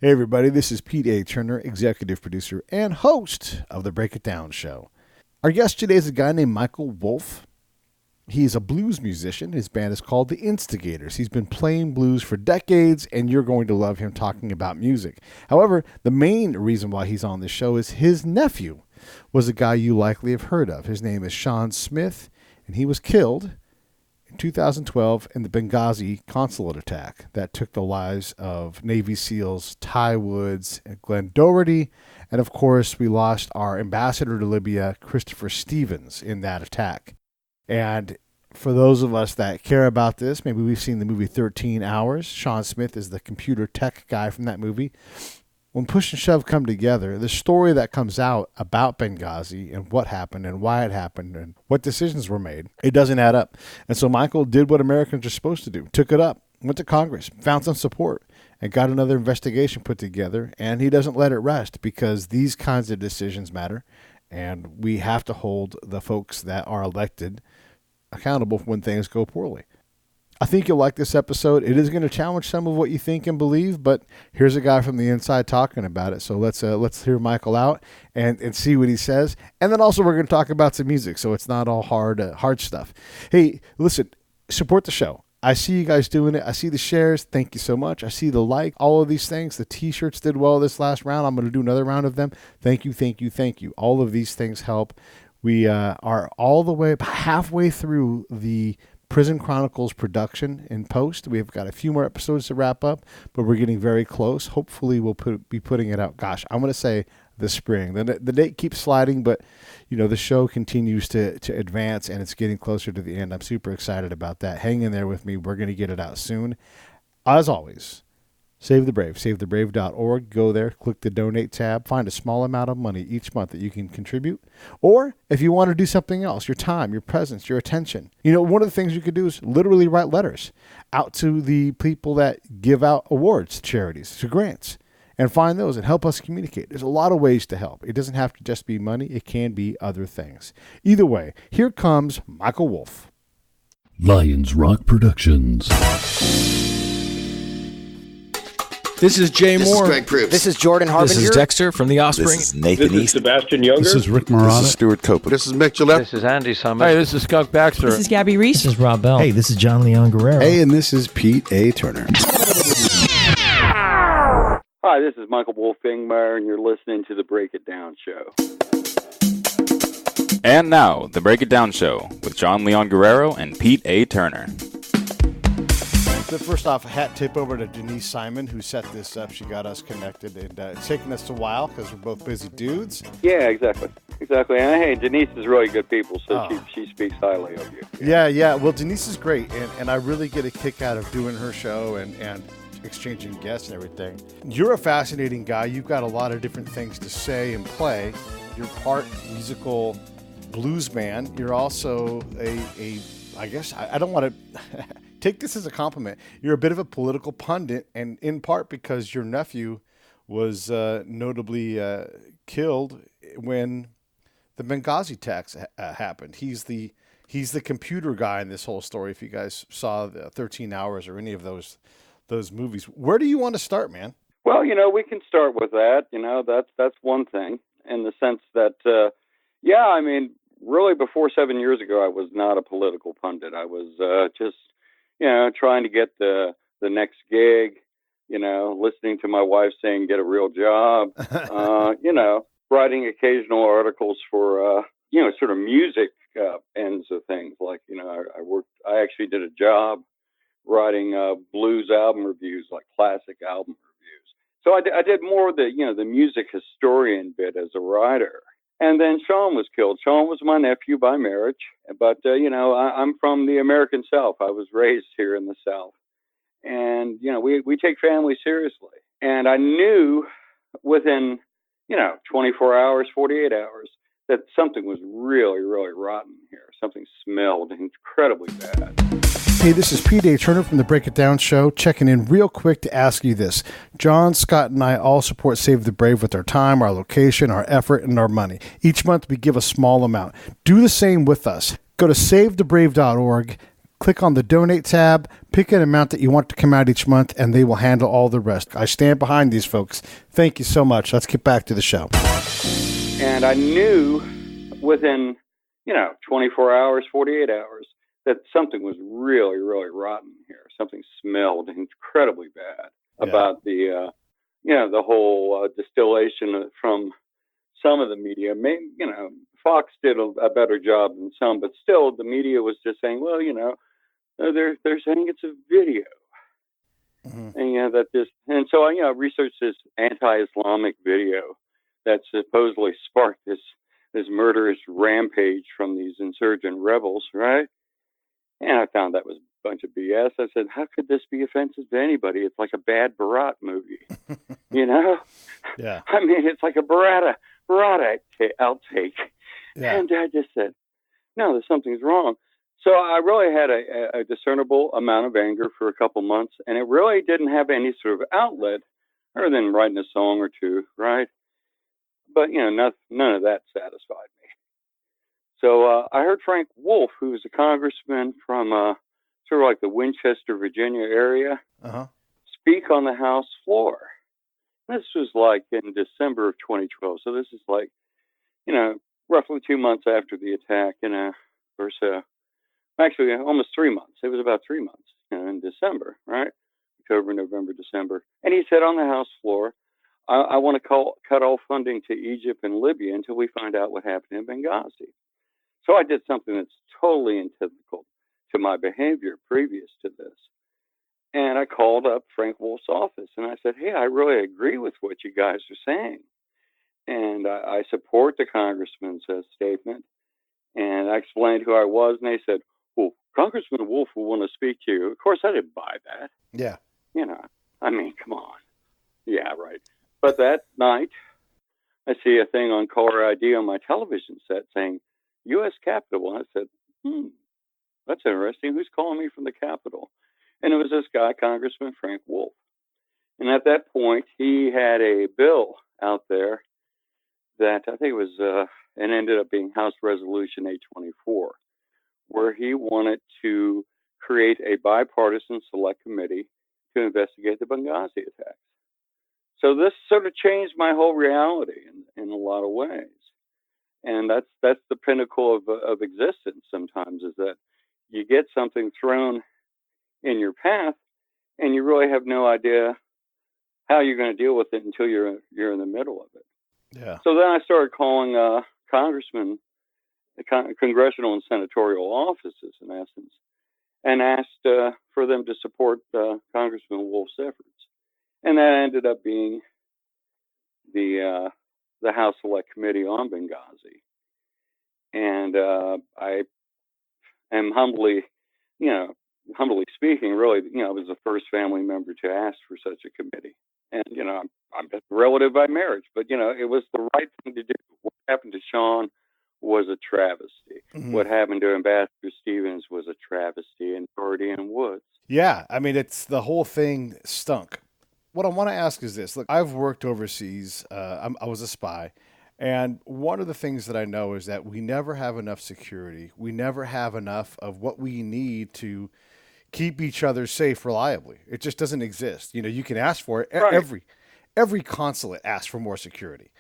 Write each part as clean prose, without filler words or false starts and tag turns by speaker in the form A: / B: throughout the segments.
A: Hey everybody, this is Peteaturner, executive producer and host of the Break It Down Show. Our guest today is a guy named Michael Wolff. He's a blues musician. His band is called The Instigators. He's been playing blues for decades, and you're going to love him talking about music. However, the main reason why he's on this show is his nephew was a guy you likely have heard of. His name is Sean Smith, and he was killed in 2012 in the Benghazi consulate attack that took the lives of Navy SEALs Ty Woods and Glen Doherty. And of course, we lost our ambassador to Libya, Christopher Stevens, in that attack. And for those of us that care about this, maybe we've seen the movie 13 Hours. Sean Smith is the computer tech guy from that movie. When push and shove come together, the story that comes out about Benghazi and what happened and why it happened and what decisions were made, it doesn't add up. And so Michael did what Americans are supposed to do, took it up, went to Congress, found some support, and got another investigation put together. And he doesn't let it rest because these kinds of decisions matter. And we have to hold the folks that are elected accountable when things go poorly. I think you'll like this episode. It is going to challenge some of what you think and believe, but here's a guy from the inside talking about it. So let's hear Michael out and see what he says. And then also we're going to talk about some music, so it's not all hard stuff. Hey, listen, support the show. I see you guys doing it. I see the shares. Thank you so much. I see the like, all of these things. The T-shirts did well this last round. I'm going to do another round of them. Thank you, thank you, thank you. All of these things help. We are all the way halfway through the Prison Chronicles production in post. We've got a few more episodes to wrap up, but we're getting very close. Hopefully we'll be putting it out. Gosh, I'm going to say the spring. The date keeps sliding, but the show continues to advance and it's getting closer to the end. I'm super excited about that. Hang in there with me. We're going to get it out soon. As always, Save the Brave, savethebrave.org. Go there, click the donate tab, find a small amount of money each month that you can contribute. Or if you want to do something else, your time, your presence, your attention. One of the things you could do is literally write letters out to the people that give out awards to charities, to grants, and find those and help us communicate. There's a lot of ways to help. It doesn't have to just be money. It can be other things. Either way, here comes Michael Wolff.
B: Lions Rock Productions.
C: This is Jay Moore.
D: This is Greg Proops.
E: This is Jordan Harbinger.
C: This is Dexter from The Offspring.
D: This is Nathan East.
F: Sebastian Younger.
B: This is Rick Marotta.
D: This is Stuart Copeland.
F: This is Mick Gillette.
G: This is Andy Summers.
C: Hey, this is Skunk Baxter.
H: This is Gabby Reese.
I: This is Rob Bell.
J: Hey, this is jonleonguerrero.
K: Hey, and this is Peteaturner.
L: Hi, this is Michael Wolff-Ingmeyer, and you're listening to The Break It Down Show.
M: And now, The Break It Down Show with JonLeonguerrero and Peteaturner.
A: But first off, a hat tip over to Denise Simon, who set this up. She got us connected, and it's taken us a while because we're both busy dudes.
L: Yeah, exactly. And hey, Denise is really good people, so she speaks highly of you.
A: Yeah. Well, Denise is great, and I really get a kick out of doing her show and exchanging guests and everything. You're a fascinating guy. You've got a lot of different things to say and play. You're part musical blues man. You're also I guess I don't want to take this as a compliment. You're a bit of a political pundit, and in part because your nephew was notably killed when the Benghazi attacks happened. He's the computer guy in this whole story. If you guys saw the 13 Hours or any of those movies, where do you want to start, man?
L: Well, we can start with that. That's one thing in the sense that, really before 7 years ago, I was not a political pundit. I was just trying to get the next gig, listening to my wife saying, get a real job, writing occasional articles for, sort of music ends of things. Like, I actually did a job writing blues album reviews, like classic album reviews. So I did more of the music historian bit as a writer. And then Sean was killed. Sean was my nephew by marriage, but, I'm from the American South. I was raised here in the South. And, we take family seriously. And I knew within, 24 hours, 48 hours, that something was really, really rotten here. Something smelled incredibly bad.
A: Hey, this is Peteaturner from the Break It Down Show, checking in real quick to ask you this. John, Scott, and I all support Save the Brave with our time, our location, our effort, and our money. Each month we give a small amount. Do the same with us. Go to savethebrave.org, Click on the donate tab, pick an amount that you want to come out each month, and they will handle all the rest. I stand behind these folks. Thank you so much. Let's get back to the show.
L: And I knew within, 24 hours, 48 hours, that something was really, really rotten here. Something smelled incredibly bad about the whole distillation from some of the media. Maybe, Fox did a better job than some, but still the media was just saying, well, they're saying it's a video. Mm-hmm. And so I researched this anti-Islamic video that supposedly sparked this murderous rampage from these insurgent rebels, right? And I found that was a bunch of BS. I said, how could this be offensive to anybody? It's like a bad Barat movie, Yeah. I mean, it's like a Barat outtake. Yeah. And I just said, no, something's wrong. So I really had a discernible amount of anger for a couple months, and it really didn't have any sort of outlet other than writing a song or two, right? But, none of that satisfied me. So I heard Frank Wolf, who was a congressman from sort of like the Winchester, Virginia area, speak on the House floor. This was like in December of 2012. So this is like, roughly 2 months after the attack, or so. Actually, almost 3 months. It was about 3 months in December, right? October, November, December. And he said on the House floor, I want to cut all funding to Egypt and Libya until we find out what happened in Benghazi. So I did something that's totally antithetical to my behavior previous to this. And I called up Frank Wolf's office and I said, hey, I really agree with what you guys are saying. And I support the congressman's statement. And I explained who I was. And they said, well, Congressman Wolf will want to speak to you. Of course, I didn't buy that.
A: Yeah.
L: I mean, come on. Yeah, right. But that night, I see a thing on caller ID on my television set saying, U.S. Capitol. And I said, that's interesting. Who's calling me from the Capitol? And it was this guy, Congressman Frank Wolf. And at that point, he had a bill out there that I think it was, and ended up being House Resolution 824, where he wanted to create a bipartisan select committee to investigate the Benghazi attacks. So this sort of changed my whole reality in a lot of ways. And that's the pinnacle of existence sometimes, is that you get something thrown in your path and you really have no idea how you're going to deal with it until you're in the middle of it.
A: Yeah.
L: So then I started calling congressmen, congressional and senatorial offices, in essence, and asked for them to support Congressman Wolf's efforts. And that ended up being the House Select Committee on Benghazi. And I am humbly speaking, really, I was the first family member to ask for such a committee. And, I'm a relative by marriage, but, it was the right thing to do. What happened to Sean was a travesty. Mm-hmm. What happened to Ambassador Stevens was a travesty, and Doherty and Woods.
A: Yeah, I mean, it's the whole thing stunk. What I want to ask is this. Look, I've worked overseas. I was a spy. And one of the things that I know is that we never have enough security. We never have enough of what we need to keep each other safe reliably. It just doesn't exist. You can ask for it. Right. Every consulate asks for more security.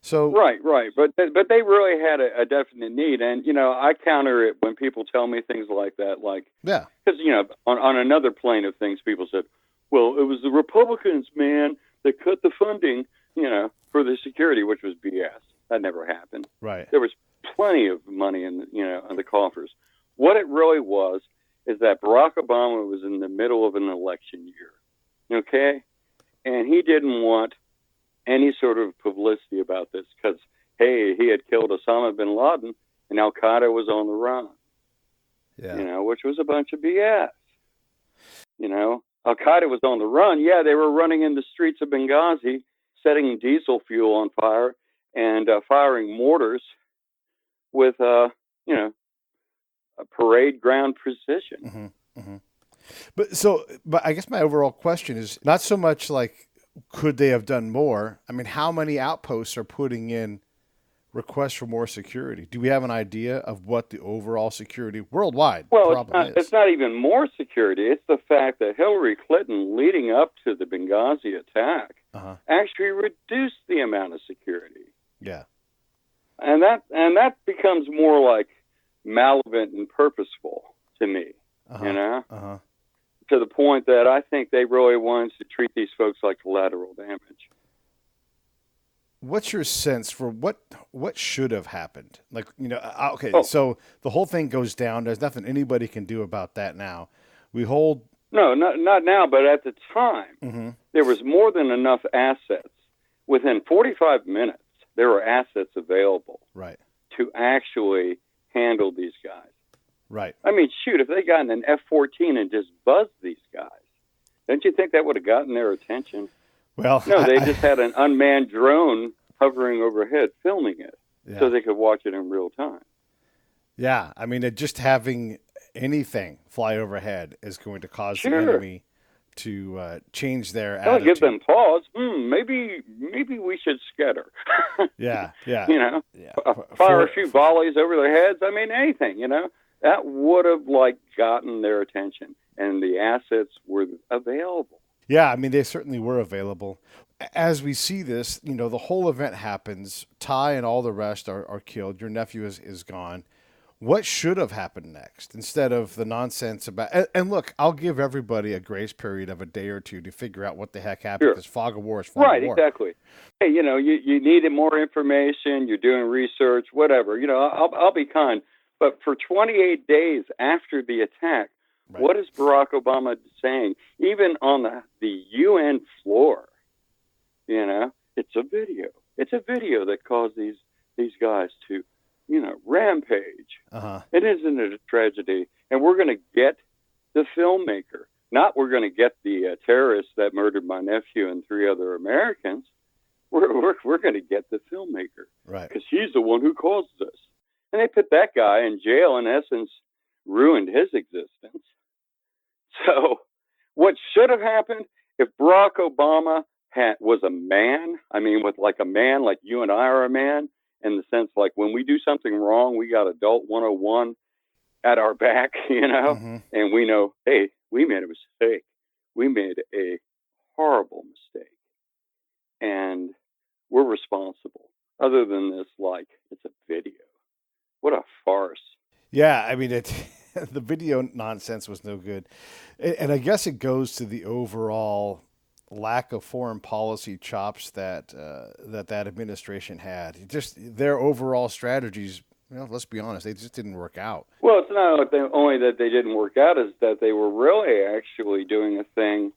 A: So
L: right. But they really had a definite need. And, I counter it when people tell me things like that. Because, on another plane of things, people said, well, it was the Republicans, man, that cut the funding, for the security, which was BS. That never happened.
A: Right.
L: There was plenty of money in the coffers. What it really was is that Barack Obama was in the middle of an election year, okay? And he didn't want any sort of publicity about this because, hey, he had killed Osama bin Laden and Al-Qaeda was on the run, which was a bunch of BS. Al-Qaeda was on the run. Yeah, they were running in the streets of Benghazi, setting diesel fuel on fire and firing mortars with, a parade ground precision.
A: Mm-hmm, mm-hmm. But I guess my overall question is not so much like, could they have done more? I mean, how many outposts are putting in requests for more security? Do we have an idea of what the overall security worldwide
L: Well,
A: problem is?
L: It's not even more security. It's the fact that Hillary Clinton, leading up to the Benghazi attack, actually reduced the amount of security.
A: Yeah.
L: And that becomes more like malevolent and purposeful to me, you know? To the point that I think they really wanted to treat these folks like collateral damage.
A: What's your sense for what should have happened? Like, so the whole thing goes down. There's nothing anybody can do about that now. We hold...
L: No, not now, but at the time, there was more than enough assets. Within 45 minutes, there were assets available to actually handle these guys.
A: Right.
L: I mean, shoot, if they got in an F-14 and just buzzed these guys, don't you think that would have gotten their attention?
A: Well,
L: no, they just had an unmanned drone hovering overhead filming it so they could watch it in real time.
A: Yeah, I mean, just having anything fly overhead is going to cause the enemy to change their attitude.
L: Give them pause. Maybe we should scatter.
A: Yeah.
L: Fire a few volleys over their heads. I mean, anything, that would have gotten their attention, and the assets were available.
A: Yeah, I mean, they certainly were available. As we see this, the whole event happens. Ty and all the rest are killed. Your nephew is gone. What should have happened next instead of the nonsense about... And look, I'll give everybody a grace period of a day or two to figure out what the heck happened, because fog of war is fog of war.
L: Right, exactly. Hey, you needed more information, you're doing research, whatever. I'll be kind. But for 28 days after the attack, what is Barack Obama saying? Even on the UN floor, it's a video. It's a video that caused these guys to, rampage. It isn't it a tragedy? And we're going to get the filmmaker. Not we're going to get the terrorists that murdered my nephew and 3 other Americans. We're going to get the filmmaker.
A: Right.
L: Because he's the one who caused this. And they put that guy in jail, in essence, ruined his existence. So what should have happened if Barack Obama was a man, I mean, with a man like you and I are a man, in the sense when we do something wrong, we got adult 101 at our back, and we know, hey, we made a mistake. We made a horrible mistake. And we're responsible. Other than this, it's a video. What a farce.
A: Yeah, I mean, the video nonsense was no good. And I guess it goes to the overall lack of foreign policy chops that administration had. Just their overall strategies, let's be honest, they just didn't work out.
L: Well, it's not only that they didn't work out, is that they were really actually doing a thing.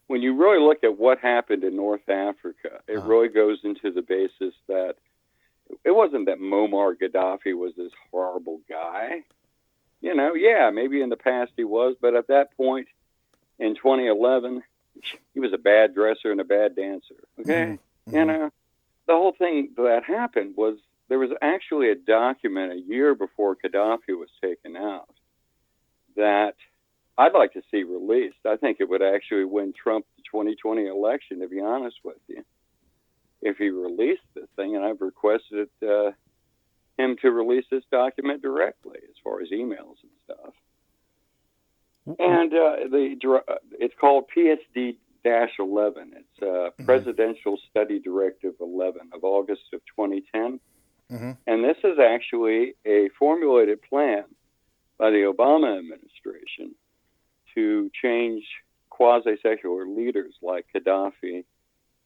L: When you really look at what happened in North Africa, it really goes into the basis that it wasn't that Muammar Gaddafi was this horrible guy. Maybe in the past he was, but at that point in 2011, he was a bad dresser and a bad dancer. Okay? The whole thing that happened was there was actually a document a year before Gaddafi was taken out that I'd like to see released. I think it would actually win Trump the 2020 election, to be honest with you, if he released this thing. And I've requested him to release this document directly, as far as emails and stuff. And it's called PSD-11. It's Presidential Study Directive 11 of August of 2010. And this is actually a formulated plan by the Obama administration to change quasi-secular leaders like Gaddafi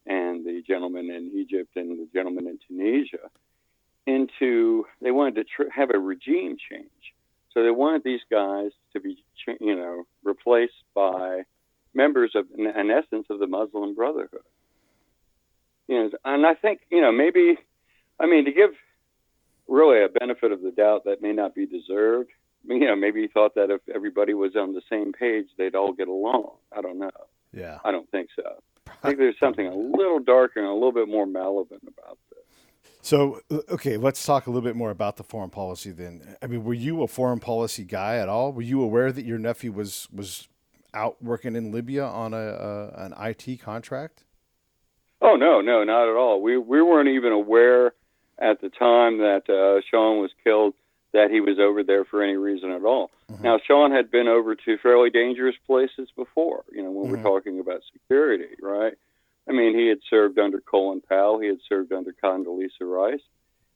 L: and the gentleman in Egypt and the gentleman in Tunisia they wanted to have a regime change. So they wanted these guys to be, replaced by members of, in essence, of the Muslim Brotherhood. And I think, maybe, to give really a benefit of the doubt that may not be deserved, maybe he thought that if everybody was on the same page, they'd all get along. I don't know.
A: Yeah.
L: I don't think so. I think there's something a little darker and a little bit more malevolent about this.
A: So, okay, let's talk a little bit more about the foreign policy then. I mean, were you a foreign policy guy at all? Were you aware that your nephew was out working in Libya on an IT contract?
L: Oh, no, not at all. We weren't even aware at the time that Sean was killed that he was over there for any reason at all.
A: Mm-hmm.
L: Now, Sean had been over to fairly dangerous places before, when we're talking about security, right? I mean, he had served under Colin Powell. He had served under Condoleezza Rice.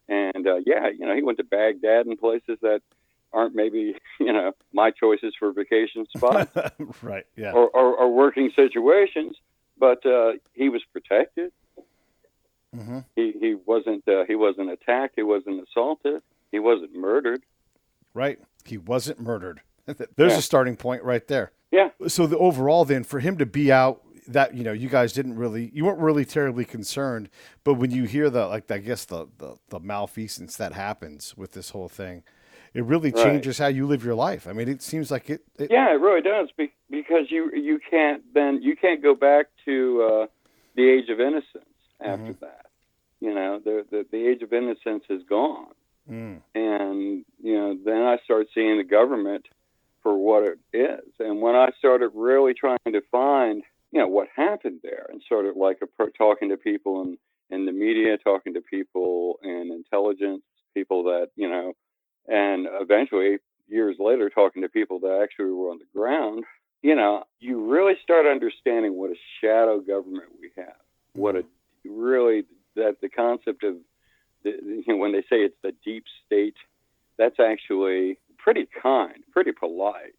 L: And, he went to Baghdad and places that aren't maybe, my choices for vacation spots.
A: Right, yeah.
L: Or working situations. But he was protected.
A: Mm-hmm.
L: He wasn't attacked. He wasn't assaulted. He wasn't murdered.
A: Right. He wasn't murdered. There's a starting point right there.
L: Yeah.
A: So the overall then, for him to be out, that, you guys you weren't really terribly concerned, but when you hear the malfeasance that happens with this whole thing, it really changes how you live your life. I mean, it seems like it
L: yeah, it really does, because you can't go back to the age of innocence after that. The age of innocence is gone. And, then I start seeing the government for what it is. And when I started really trying to find, what happened there, and sort of like talking to people in the media, talking to people in intelligence, people that, and eventually years later talking to people that actually were on the ground, you really start understanding what a shadow government we have. What that the concept of, when they say it's the deep state, that's actually pretty kind, pretty polite.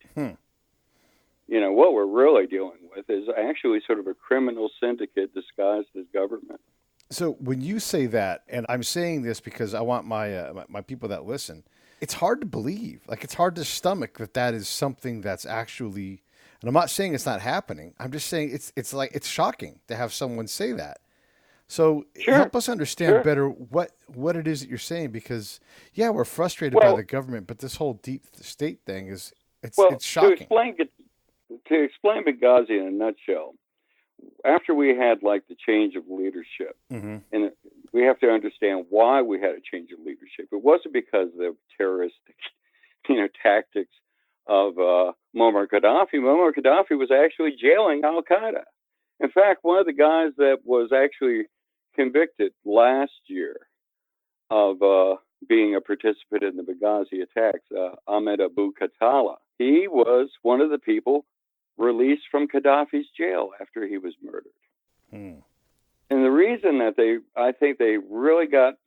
L: What we're really dealing with is actually sort of a criminal syndicate disguised as government.
A: So when you say that, and I'm saying this because I want my people that listen, it's hard to believe. Like, it's hard to stomach that is something that's actually, and I'm not saying it's not happening. I'm just saying it's shocking to have someone say that. So help us understand better what it is that you're saying, because we're frustrated by the government, but this whole deep state thing it's shocking.
L: To explain Benghazi in a nutshell, after we had the change of leadership, and we have to understand why we had a change of leadership. It wasn't because of the terroristic, tactics of Muammar Gaddafi. Muammar Gaddafi was actually jailing Al Qaeda. In fact, one of the guys that was actually convicted last year of being a participant in the Benghazi attacks, Ahmed Abu Khattala, he was one of the people released from Gaddafi's jail after he was murdered. And the reason that I think they really got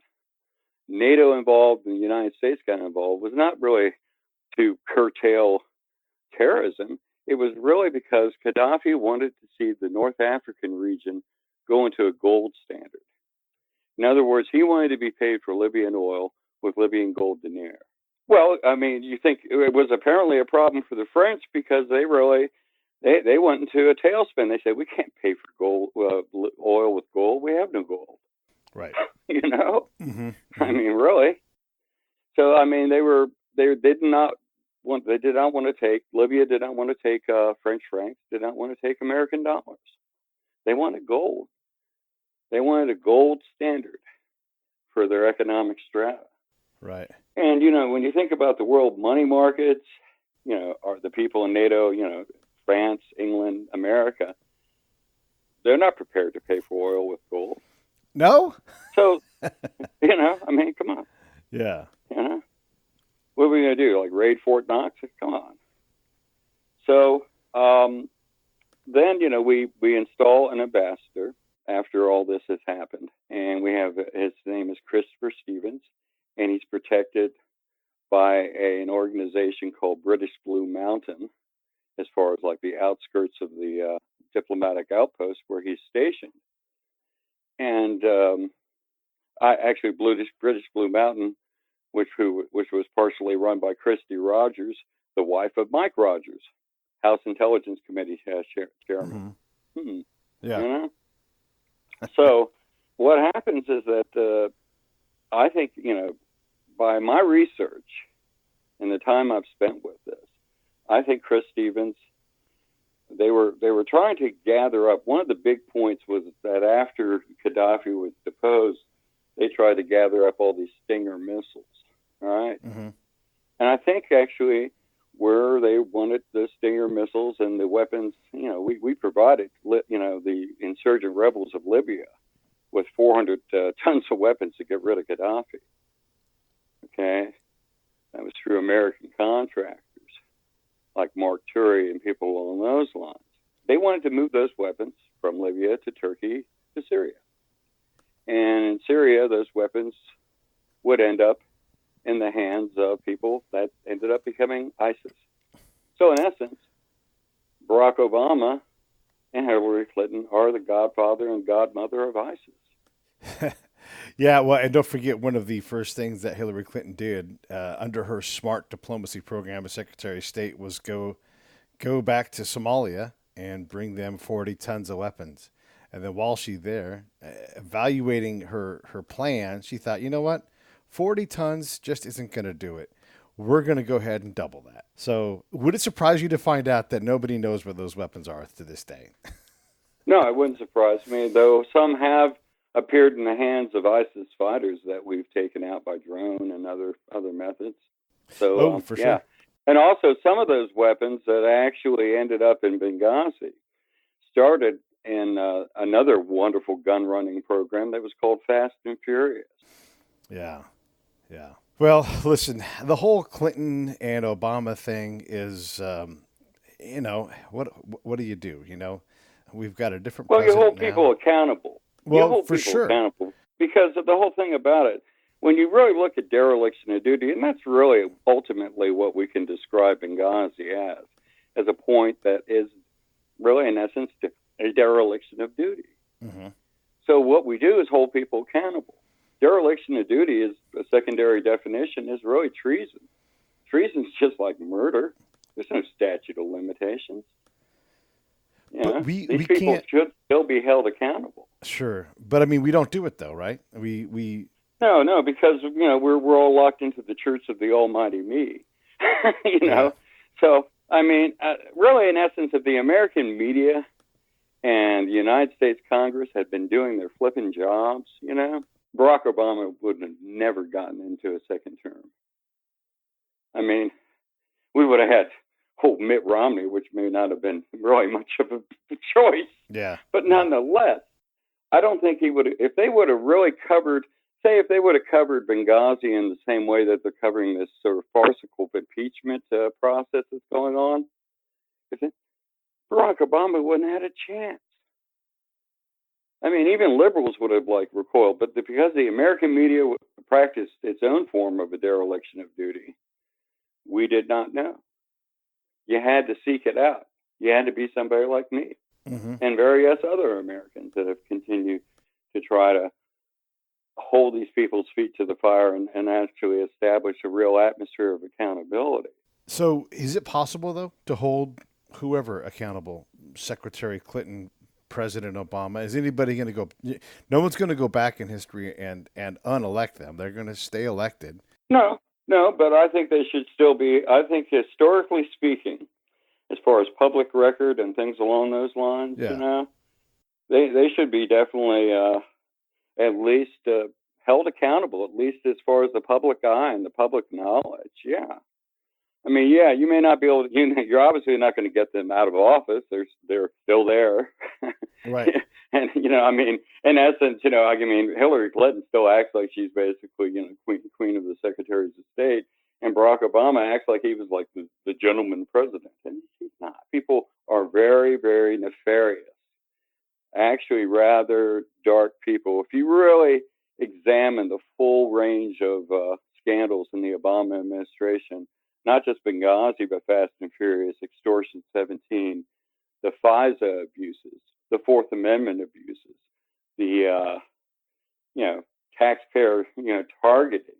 L: NATO involved and the United States got involved was not really to curtail terrorism. It was really because Gaddafi wanted to see the North African region go into a gold standard. In other words, he wanted to be paid for Libyan oil with Libyan gold denier. Well, I mean, you think it was apparently a problem for the French because they went into a tailspin. They said, we can't pay for gold, oil with gold. We have no gold.
A: Right.
L: I mean, really. So, I mean, they did not want to take, Libya did not want to take French francs, did not want to take American dollars. They wanted gold. They wanted a gold standard for their economic strata.
A: Right.
L: And, when you think about the world money markets, are the people in NATO, France, England, America, they're not prepared to pay for oil with gold.
A: No?
L: So, I mean, come on.
A: Yeah.
L: What are we going to do? Raid Fort Knox? Come on. So, then, we install an ambassador after all this has happened. And we have, his name is Christopher Stevens, and he's protected by an organization called British Blue Mountain, as far as the outskirts of the diplomatic outpost where he's stationed. And British Blue Mountain, which was partially run by Christy Rogers, the wife of Mike Rogers, House Intelligence Committee chairman.
A: Yeah.
L: So what happens is that I think, by my research and the time I've spent with this, I think Chris Stevens, they were trying to gather up. One of the big points was that after Gaddafi was deposed, they tried to gather up all these Stinger missiles. All right. And I think actually where they wanted the Stinger missiles and the weapons, we provided, the insurgent rebels of Libya with 400 tons of weapons to get rid of Gaddafi. Okay? That was through American contractors like Mark Turi and people along those lines. They wanted to move those weapons from Libya to Turkey to Syria. And in Syria, those weapons would end up in the hands of people that ended up becoming ISIS. So in essence, Barack Obama and Hillary Clinton are the godfather and godmother of ISIS.
A: Yeah, well, and don't forget one of the first things that Hillary Clinton did under her smart diplomacy program as Secretary of State was go back to Somalia and bring them 40 tons of weapons. And then while she's there, evaluating her plan, she thought, you know what? 40 tons just isn't going to do it. We're going to go ahead and double that. So would it surprise you to find out that nobody knows where those weapons are to this day?
L: No, it wouldn't surprise me, though some have appeared in the hands of ISIS fighters that we've taken out by drone and other methods. So,
A: for
L: yeah.
A: sure.
L: And also some of those weapons that actually ended up in Benghazi started in another wonderful gun running program that was called Fast and Furious.
A: Yeah. Yeah. Well, listen, the whole Clinton and Obama thing is, what do you do? We've got a different
L: Well, you
A: president
L: hold people
A: now.
L: accountable.
A: Well,
L: you hold
A: for
L: people
A: sure.
L: accountable because of the whole thing about it. When you really look at dereliction of duty, and that's really ultimately what we can describe Benghazi as a point that is really, in essence, a dereliction of duty.
A: Mm-hmm.
L: So what we do is hold people accountable. Dereliction of duty is a secondary definition is really treason. Treason's just like murder. There's no statute of limitations.
A: But
L: These
A: we
L: people
A: can't.
L: should still be held accountable.
A: Sure, but I mean, we don't do it though, right? We
L: No, because we're all locked into the church of the Almighty Me.
A: Yeah.
L: So I mean, really, in essence, if the American media and the United States Congress had been doing their flipping jobs, Barack Obama would have never gotten into a second term. I mean, we would have had Mitt Romney, which may not have been really much of a choice.
A: Yeah.
L: But nonetheless, I don't think he would have, if they would have really covered, say if they would have covered Benghazi in the same way that they're covering this sort of farcical impeachment process that's going on, Barack Obama wouldn't have had a chance. I mean, even liberals would have recoiled, but because the American media practiced its own form of a dereliction of duty, we did not know. You had to seek it out. You had to be somebody like me
A: Mm-hmm.
L: and various other Americans that have continued to try to hold these people's feet to the fire and actually establish a real atmosphere of accountability.
A: So, is it possible though to hold whoever accountable? Secretary Clinton, President Obama? Is anybody going to go? No one's going to go back in history and unelect them. They're going to stay elected.
L: No, but I think they should still be. I think historically speaking, as far as public record and things along those lines,
A: Yeah.
L: they should be definitely at least held accountable, at least as far as the public eye and the public knowledge. Yeah. I mean, yeah, you may not be able to, you're obviously not going to get them out of office. They're still there.
A: Right.
L: And, I mean, in essence, Hillary Clinton still acts like she's basically, queen of the secretaries of state. And Barack Obama acts like he was like the gentleman president. And he's not. People are very, very nefarious. Actually, rather dark people. If you really examine the full range of scandals in the Obama administration, not just Benghazi, but Fast and Furious, Extortion 17, the FISA abuses, the Fourth Amendment abuses, the, taxpayer, targeting,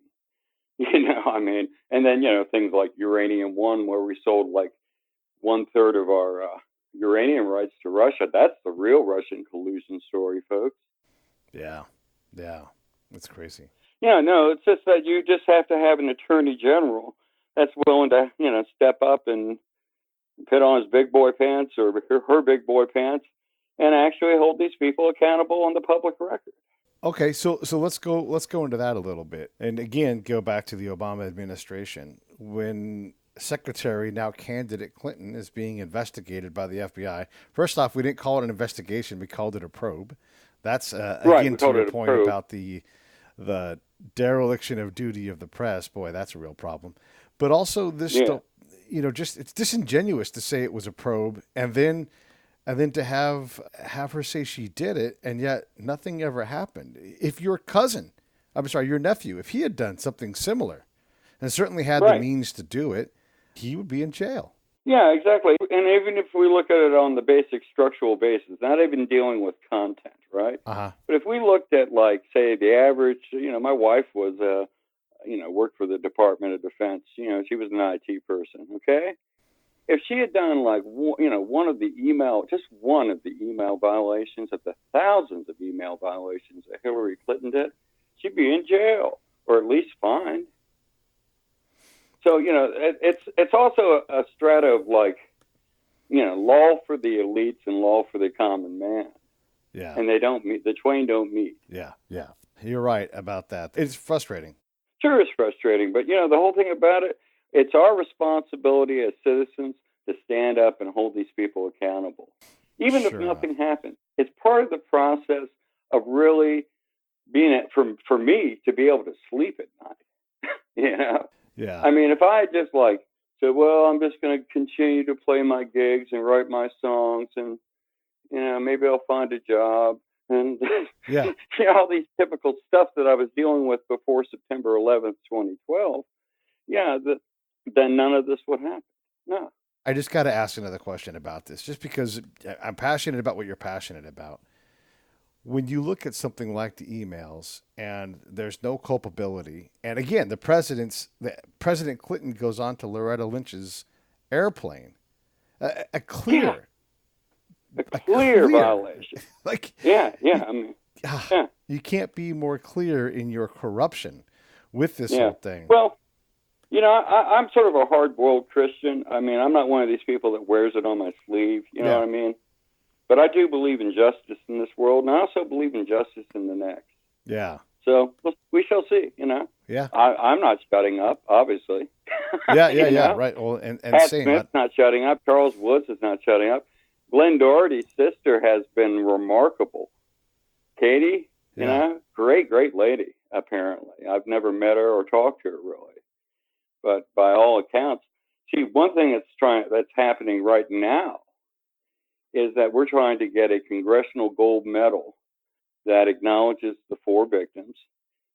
L: and then, things like Uranium One, where we sold like 1/3 of our uranium rights to Russia. That's the real Russian collusion story, folks.
A: Yeah. That's crazy.
L: Yeah, no, it's just that you just have to have an attorney general that's willing to, step up and put on his big boy pants or her big boy pants and actually hold these people accountable on the public record.
A: Okay, so let's go into that a little bit, and again go back to the Obama administration when Secretary, now candidate Clinton, is being investigated by the FBI. First off, we didn't call it an investigation; we called it a probe. That's
L: Right,
A: again
L: we
A: to
L: called
A: your
L: it a
A: point
L: probe.
A: about the dereliction of duty of the press. Boy, that's a real problem. But also this,
L: Yeah.
A: just it's disingenuous to say it was a probe, and then to have her say she did it, and yet nothing ever happened. If your cousin, I'm sorry, your nephew, if he had done something similar, and certainly had the
L: Right.
A: means to do it, he would be in jail.
L: Yeah, exactly. And even if we look at it on the basic structural basis, not even dealing with content, right?
A: Uh-huh.
L: But if we looked at, like, say, the average, my wife was, worked for the Department of Defense. She was an IT person, okay? If she had done, like, one of the email violations of the thousands of email violations that Hillary Clinton did, she'd be in jail or at least fined. So, it's also a strata of, like, law for the elites and law for the common man.
A: Yeah.
L: And they don't meet. The twain don't meet.
A: Yeah. You're right about that. It's frustrating.
L: Sure, it's frustrating. But, the whole thing about it, it's our responsibility as citizens to stand up and hold these people accountable. Even if nothing happens. It's part of the process of really being, for me, to be able to sleep at night.
A: Yeah.
L: I mean, if I had just, like, said, well, I'm just going to continue to play my gigs and write my songs and, maybe I'll find a job and
A: Yeah.
L: all these typical stuff that I was dealing with before September 11th, 2012, then none of this would happen. No.
A: I just got to ask another question about this, just because I'm passionate about what you're passionate about. When you look at something like the emails and there's no culpability, and again, President Clinton goes on to Loretta Lynch's airplane, a clear
L: violation.
A: Like,
L: I mean,
A: you can't be more clear in your corruption with this whole thing.
L: Well, I'm sort of a hard-boiled Christian. I mean, I'm not one of these people that wears it on my sleeve. You know what I mean? But I do believe in justice in this world, and I also believe in justice in the next.
A: Yeah.
L: So we shall see,
A: Yeah.
L: I'm not shutting up, obviously.
A: Yeah, right. Well, and
L: Pat
A: same.
L: Smith's not shutting up. Charles Woods is not shutting up. Glen Doherty's sister has been remarkable. Katie, great lady, apparently. I've never met her or talked to her, really. But by all accounts, one thing that's happening right now is that we're trying to get a congressional gold medal that acknowledges the 4 victims.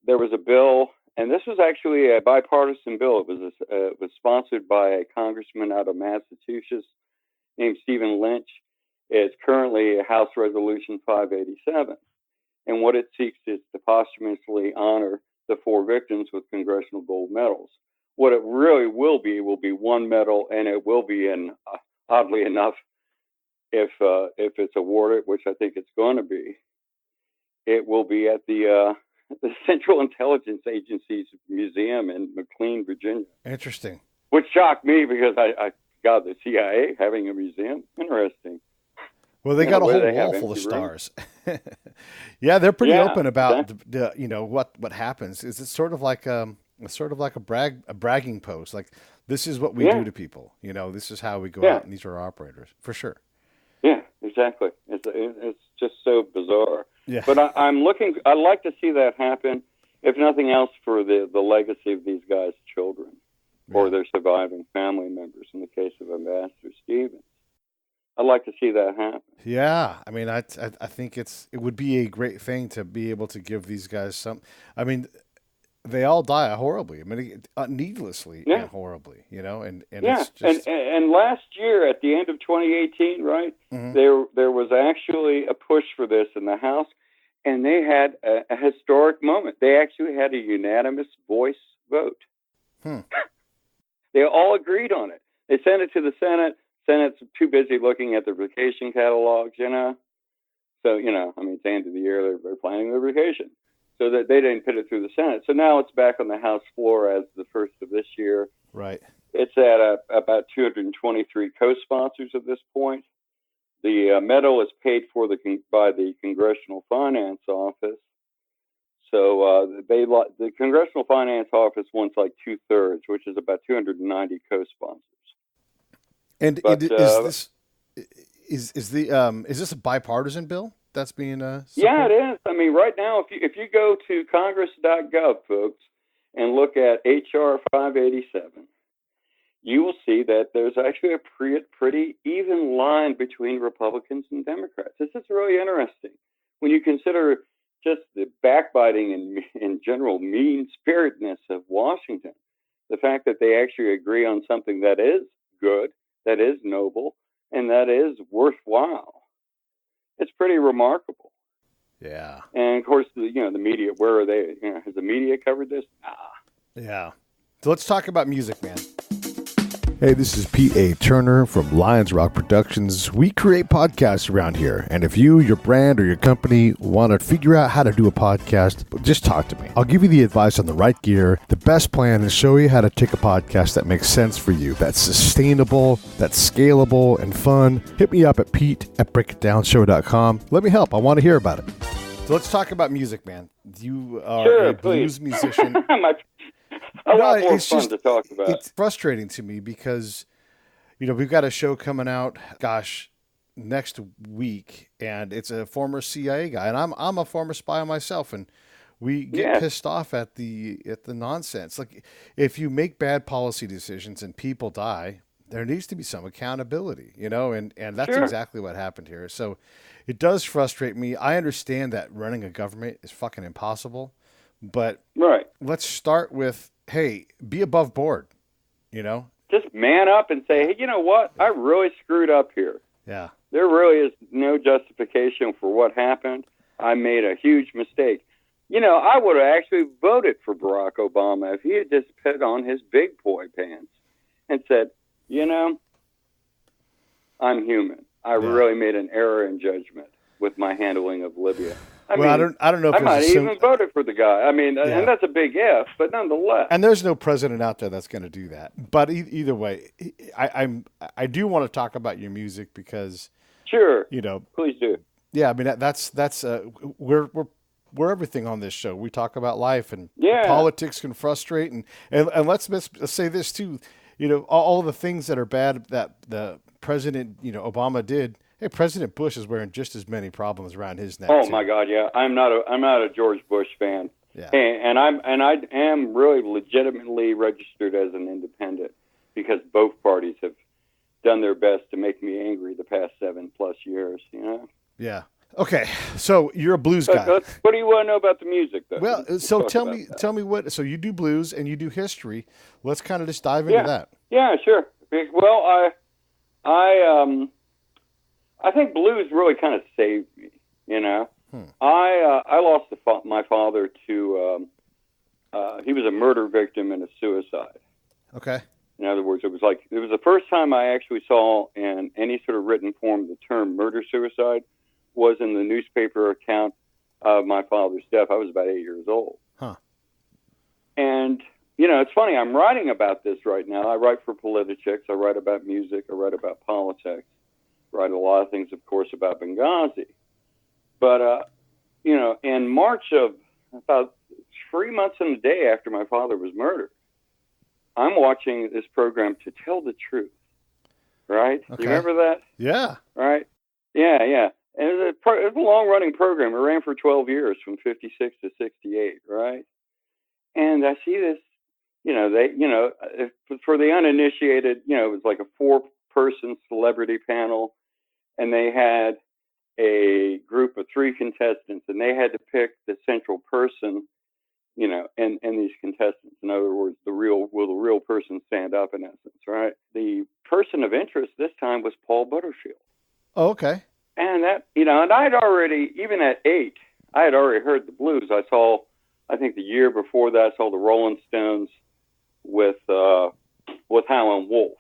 L: There was a bill, and this was actually a bipartisan bill. It was sponsored by a congressman out of Massachusetts named Stephen Lynch. It's currently House Resolution 587. And what it seeks is to posthumously honor the 4 victims with congressional gold medals. What it really will be 1 medal, and it will be oddly enough, if it's awarded, which I think it's going to be, it will be at the Central Intelligence Agency's museum in McLean, Virginia.
A: Interesting.
L: Which shocked me because God, the CIA having a museum? Interesting.
A: Well, they got a whole wall full of stars. Yeah, they're pretty open about what happens. Is it sort of like a bragging post? Like, this is what we do to people. This is how we go out, and these are our operators for sure.
L: Yeah, exactly. It's just so bizarre.
A: Yeah.
L: But I'd like to see that happen, if nothing else, for the legacy of these guys' children or their surviving family members. In the case of Ambassador Stevens, I'd like to see that happen.
A: Yeah, I mean, I think it would be a great thing to be able to give these guys some. I mean, they all die horribly. I mean, needlessly and horribly. And it's just...
L: and last year at the end of 2018, right? Mm-hmm. There was actually a push for this in the House, and they had a historic moment. They actually had a unanimous voice vote. They all agreed on it. They sent it to the Senate. Senate's too busy looking at their vacation catalogs, So, I mean, it's the end of the year. They're planning their vacation. So that they didn't put it through the Senate. So now it's back on the House floor as the first of this year.
A: Right.
L: It's at about 223 co-sponsors at this point. The medal is paid for by the Congressional Finance Office. So the Congressional Finance Office wants like 2/3, which is about 290 co-sponsors.
A: And is this a bipartisan bill that's being
L: Yeah, it
A: supported?
L: is. I mean, right now, if you go to Congress.gov, folks, and look at HR 587, you will see that there's actually a pretty even line between Republicans and Democrats. This is really interesting when you consider just the backbiting and general mean-spiritedness of Washington. The fact that they actually agree on something that is good, that is noble, and that is worthwhile. It's pretty remarkable.
A: Yeah.
L: And of course, the media. Where are they? Has the media covered this?
A: Yeah. So let's talk about music, man. Hey, this is Peteaturner from Lions Rock Productions. We create podcasts around here, and if you, your brand, or your company want to figure out how to do a podcast, just talk to me. I'll give you the advice on the right gear, the best plan, and show you how to take a podcast that makes sense for you, that's sustainable, that's scalable, and fun. Hit me up at pete@breakitdownshow.com. Let me help. I want to hear about it. So let's talk about music, man. You are a blues musician.
L: A lot more fun to talk about.
A: It's frustrating to me because, we've got a show coming out, next week, and it's a former CIA guy, and I'm a former spy myself, and we get pissed off at the nonsense. Like, if you make bad policy decisions and people die, there needs to be some accountability, and that's exactly what happened here. So it does frustrate me. I understand that running a government is fucking impossible, but let's start with, hey, be above board,
L: Just man up and say, hey, you know what? I really screwed up here.
A: Yeah.
L: There really is no justification for what happened. I made a huge mistake. I would have actually voted for Barack Obama if he had just put on his big boy pants and said, I'm human. I really made an error in judgment with my handling of Libya. I don't know if I might even voted for the guy. I mean, and that's a big if, but nonetheless.
A: And there's no president out there that's going to do that. But either way, I do want to talk about your music because,
L: please do.
A: Yeah, I mean that's we're everything on this show. We talk about life, and politics can frustrate, and let's say this too. All the things that are bad that the president Obama did. Hey, President Bush is wearing just as many problems around his neck.
L: Oh my God, yeah. I'm not a George Bush fan.
A: Yeah.
L: And I am really legitimately registered as an independent because both parties have done their best to make me angry the past 7+ years.
A: Yeah. Okay. So you're a blues guy.
L: What do you want to know about the music, though?
A: Well, so tell me what. So you do blues and you do history. Let's kind of just dive into that.
L: Yeah, sure. Well, I think blues really kind of saved me, I lost my father to, he was a murder victim and a suicide.
A: Okay.
L: In other words, it was the first time I actually saw in any sort of written form the term murder-suicide was in the newspaper account of my father's death. I was about 8 years old.
A: Huh.
L: And, it's funny, I'm writing about this right now. I write for Politichicks. I write about music. I write about politics. Write a lot of things, of course, about Benghazi. But, in March of about 3 months and a day after my father was murdered, I'm watching this program, To Tell the Truth, right?
A: Okay.
L: You remember that?
A: Yeah.
L: Right? Yeah. And it was a long-running program. It ran for 12 years, from 56 to 68, right? And I see this, for the uninitiated, it was like a 4-person celebrity panel, and they had a group of 3 contestants, and they had to pick the central person, and these contestants. In other words, will the real person stand up, in essence, right? The person of interest this time was Paul Butterfield.
A: Oh, okay. And
L: that, and I'd already, even at 8, I had already heard the blues. I think the year before that, I saw the Rolling Stones with Howlin' Wolf.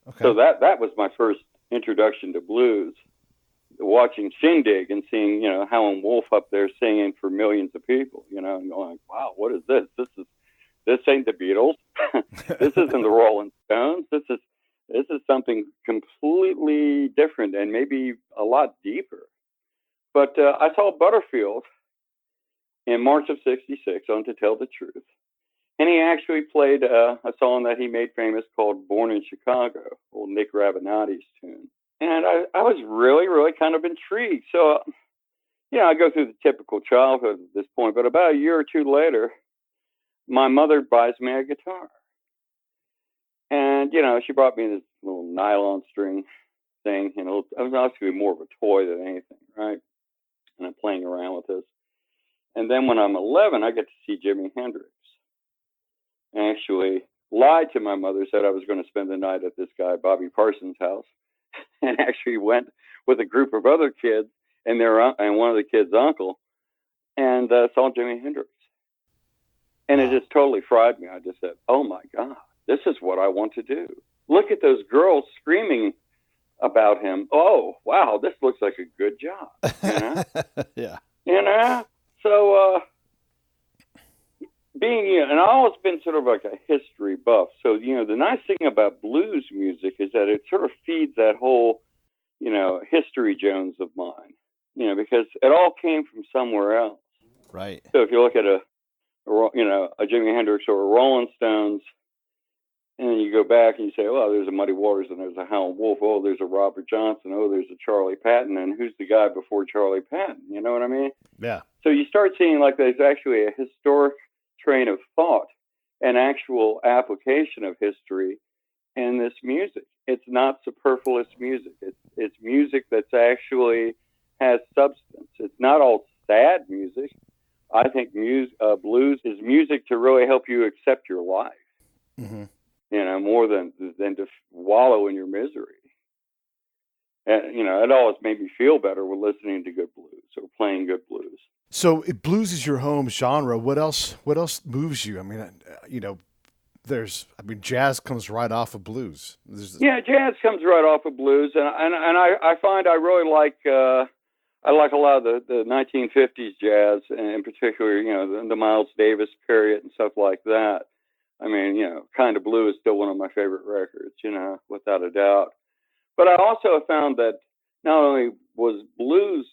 A: Okay.
L: So that was my first introduction to blues, watching Shindig and seeing, Howlin' Wolf up there singing for millions of people, and going, wow, what is this? This ain't the Beatles. This isn't the Rolling Stones. This is something completely different and maybe a lot deeper. But I saw Butterfield in March of '66 on To Tell the Truth. And he actually played a song that he made famous called Born in Chicago, old Nick Ravenotti's tune. And I was really, really kind of intrigued. So I go through the typical childhood at this point, but about a year or two later, my mother buys me a guitar. And, she brought me this little nylon string thing. It was obviously more of a toy than anything, right? And I'm playing around with this. And then when I'm 11, I get to see Jimi Hendrix. I actually lied to my mother, said I was going to spend the night at this guy, Bobby Parsons' house, and actually went with a group of other kids and one of the kids' uncle, and saw Jimi Hendrix. And it just totally fried me. I just said, oh my God, this is what I want to do. Look at those girls screaming about him. Oh, wow, this looks like a good job.
A: Yeah.
L: So and I've always been sort of like a history buff. So, the nice thing about blues music is that it sort of feeds that whole, history Jones of mine, because it all came from somewhere else.
A: Right.
L: So if you look at a Jimi Hendrix or a Rolling Stones, and then you go back and you say, well, there's a Muddy Waters and there's a Howlin' Wolf. Oh, there's a Robert Johnson. Oh, there's a Charlie Patton. And who's the guy before Charlie Patton? You know what I mean?
A: Yeah.
L: So you start seeing like there's actually a historic train of thought and actual application of history in this music. It's not superfluous music. It's music that's actually has substance. It's not all sad music. I think blues is music to really help you accept your life.
A: Mm-hmm.
L: More than to wallow in your misery. And, it always made me feel better with listening to good blues or playing good blues.
A: So blues is your home genre. What else moves you? I mean, jazz comes right off of blues.
L: Jazz comes right off of blues. And I find I really like, I like a lot of the 1950s jazz, and in particular, the Miles Davis period and stuff like that. I mean, Kind of Blue is still one of my favorite records, without a doubt. But I also have found that not only was blues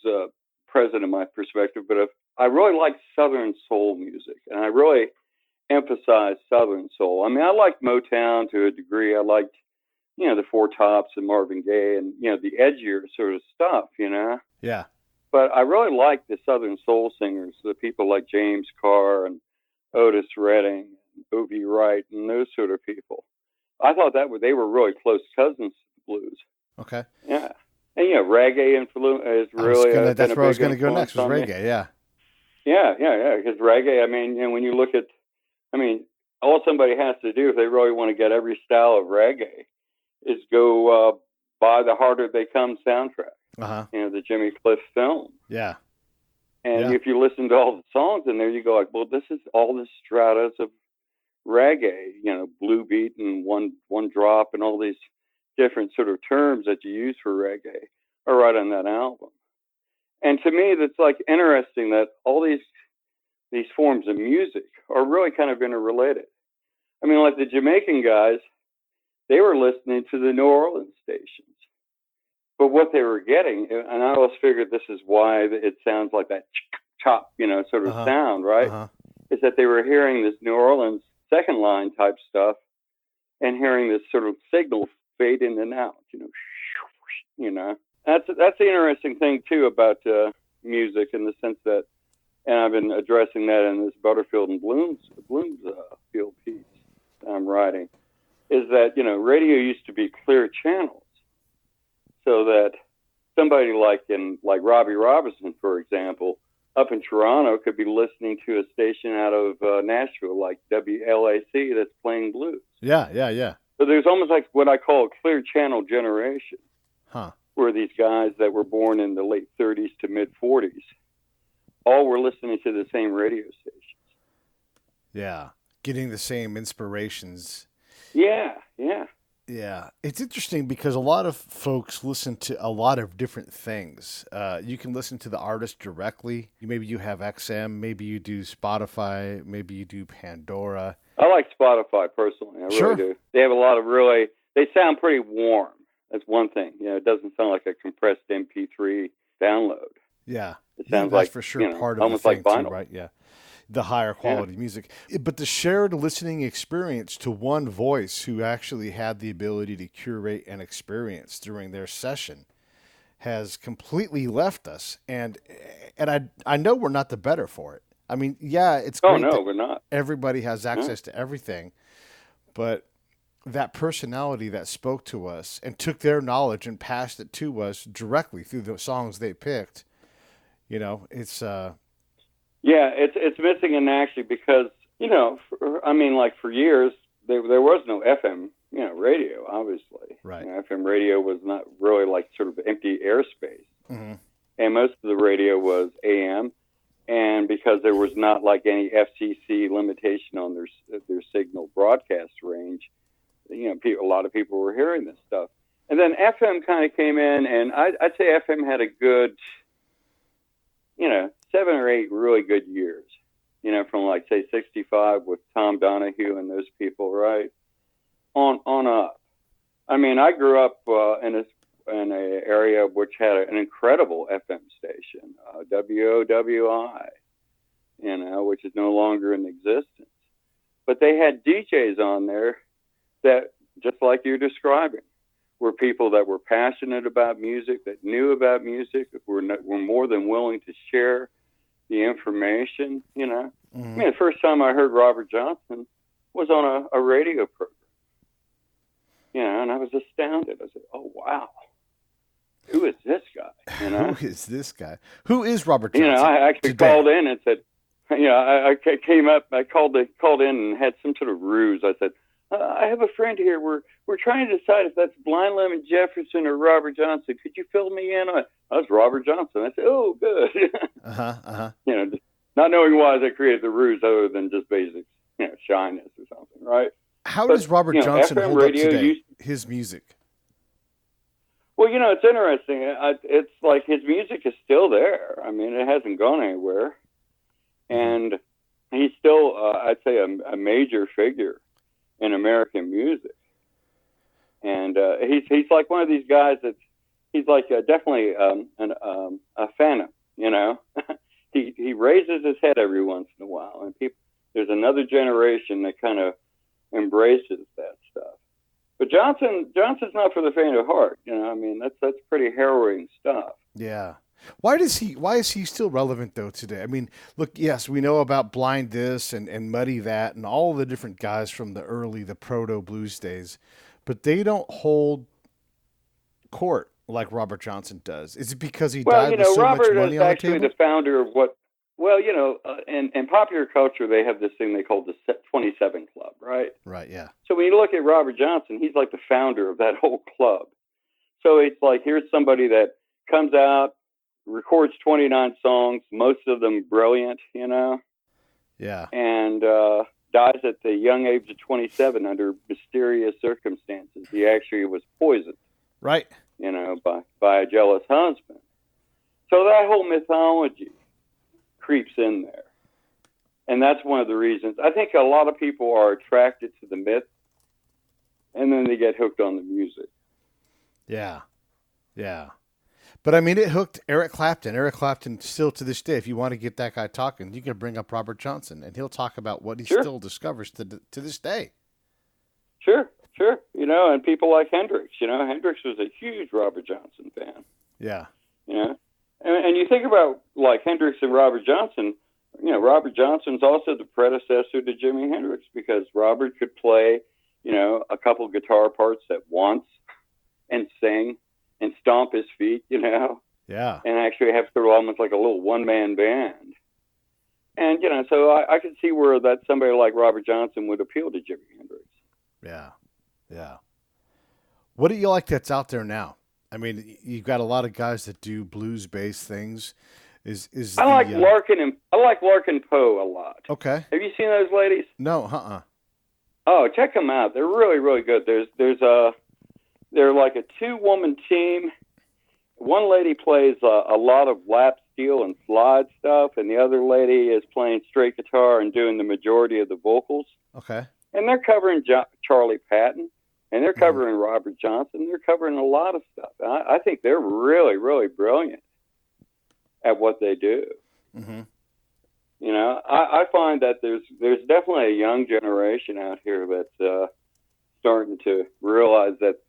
L: present in my perspective, but I really like Southern soul music, and I really emphasize Southern soul. I mean, I liked Motown to a degree. I liked, the Four Tops and Marvin Gaye and, the edgier sort of stuff,
A: Yeah.
L: But I really like the Southern soul singers, the people like James Carr and Otis Redding, O.V. Wright, and those sort of people. I thought they were really close cousins to the blues.
A: Okay.
L: Yeah. And, reggae influence is really...
A: that's where I was going to go next, was reggae, yeah.
L: Yeah, because reggae, when you look at... all somebody has to do if they really want to get every style of reggae is go buy the Harder They Come soundtrack.
A: Uh-huh.
L: The Jimmy Cliff film.
A: Yeah.
L: And if you listen to all the songs in there, you go like, well, this is all the stratas of reggae, blue beat and one drop and all these different sort of terms that you use for reggae are right on that album. And to me, that's like interesting that all these forms of music are really kind of interrelated. Like the Jamaican guys, they were listening to the New Orleans stations. But what they were getting, and I always figured this is why it sounds like that chop, sort of sound, right?
A: Uh-huh. Is
L: that they were hearing this New Orleans second line type stuff and hearing this sort of signal fade in and out, That's the interesting thing too about music, in the sense that, and I've been addressing that in this Butterfield and Bloomsfield piece I'm writing, is that radio used to be clear channels, so that somebody like Robbie Robinson, for example, up in Toronto, could be listening to a station out of Nashville, like WLAC, that's playing blues.
A: Yeah.
L: So there's almost like what I call a clear channel generation,
A: huh?
L: Where these guys that were born in the late 30s to mid 40s all were listening to the same radio stations.
A: Yeah, getting the same inspirations.
L: Yeah.
A: Yeah, it's interesting because a lot of folks listen to a lot of different things. You can listen to the artist directly. Maybe you have XM, maybe you do Spotify, maybe you do Pandora.
L: I like Spotify personally. I really do. They have a lot of they sound pretty warm. That's one thing. It doesn't sound like a compressed MP3 download.
A: Yeah.
L: It sounds
A: that's
L: like,
A: for sure part of
L: almost
A: the thing
L: like vinyl.
A: too, right? Yeah. The higher quality music. But the shared listening experience to one voice who actually had the ability to curate an experience during their session has completely left us, and I know we're not the better for it. I mean, yeah, it's great.
L: Oh no,
A: that
L: we're not.
A: everybody has access to everything, but that personality that spoke to us and took their knowledge and passed it to us directly through the songs they picked, it's
L: Yeah, it's missing in actually because for years there was no FM radio, obviously.
A: Right.
L: FM radio was not really like sort of empty airspace,
A: mm-hmm.
L: and most of the radio was AM. And because there was not like any FCC limitation on their signal broadcast range, a lot of people were hearing this stuff. And then FM kind of came in, and I'd say FM had a good, 7 or 8 really good years, from like say 65 with Tom Donahue and those people, right, on up. I mean, I grew up in an area which had an incredible FM station, WOWI, which is no longer in existence. But they had DJs on there that, just like you're describing, were people that were passionate about music, that knew about music, that were more than willing to share the information, Mm-hmm. I mean, the first time I heard Robert Johnson was on a radio program, and I was astounded. I said, oh, wow. Who is this guy?
A: Who is this guy? Who is Robert Johnson?
L: I actually called in and said, I came up, I called in and had some sort of ruse. I said, I have a friend here. We're trying to decide if that's Blind Lemon Jefferson or Robert Johnson. Could you fill me in on it? That's Robert Johnson. I said, oh, good. Just not knowing why I created the ruse other than just basic, shyness or something, right?
A: How does Robert Johnson
L: FM
A: hold up
L: radio
A: today? His music.
L: Well, it's interesting. It's like his music is still there. I mean, it hasn't gone anywhere. And he's still, I'd say, a major figure in American music. And he's like one of these guys he's like definitely a phantom, he raises his head every once in a while. And there's another generation that kind of embraces that stuff. But Johnson's not for the faint of heart. I mean, that's pretty harrowing stuff.
A: Yeah. Why is he still relevant though today? I mean, look, yes, we know about Blind This and Muddy That and all the different guys from the proto blues days, but they don't hold court like Robert Johnson does. Is it because he died with so
L: Robert
A: much money
L: is
A: on the
L: actually
A: table?
L: the founder of what? Well, in popular culture, they have this thing they call the 27 Club, right?
A: Right, yeah.
L: So when you look at Robert Johnson, he's like the founder of that whole club. So it's like, here's somebody that comes out, records 29 songs, most of them brilliant,
A: Yeah.
L: and dies at the young age of 27 under mysterious circumstances. He actually was poisoned,
A: Right.
L: by a jealous husband. So that whole mythology creeps in there. And that's one of the reasons. I think a lot of people are attracted to the myth, and then they get hooked on the music.
A: Yeah. Yeah. But I mean, it hooked Eric Clapton. Eric Clapton still to this day, if you want to get that guy talking, you can bring up Robert Johnson, and he'll talk about what he still discovers to this day.
L: Sure. And people like Hendrix. Hendrix was a huge Robert Johnson fan.
A: Yeah.
L: And you think about like Hendrix and Robert Johnson. Robert Johnson's also the predecessor to Jimi Hendrix because Robert could play, a couple guitar parts at once and sing and stomp his feet,
A: Yeah.
L: and actually have sort of almost like a little one-man band. And, so I could see where that somebody like Robert Johnson would appeal to Jimi Hendrix.
A: Yeah. Yeah. What do you like that's out there now? I mean, you've got a lot of guys that do blues-based things.
L: I like Larkin Poe a lot.
A: Okay.
L: Have you seen those ladies?
A: No,
L: Oh, check them out. They're really, really good. They're like a 2-woman team. One lady plays a lot of lap steel and slide stuff, and the other lady is playing straight guitar and doing the majority of the vocals.
A: Okay.
L: And they're covering Charlie Patton, and they're covering Robert Johnson. They're covering a lot of stuff. I think they're really, really brilliant at what they do.
A: Mm-hmm.
L: I find that there's definitely a young generation out here that's starting to realize that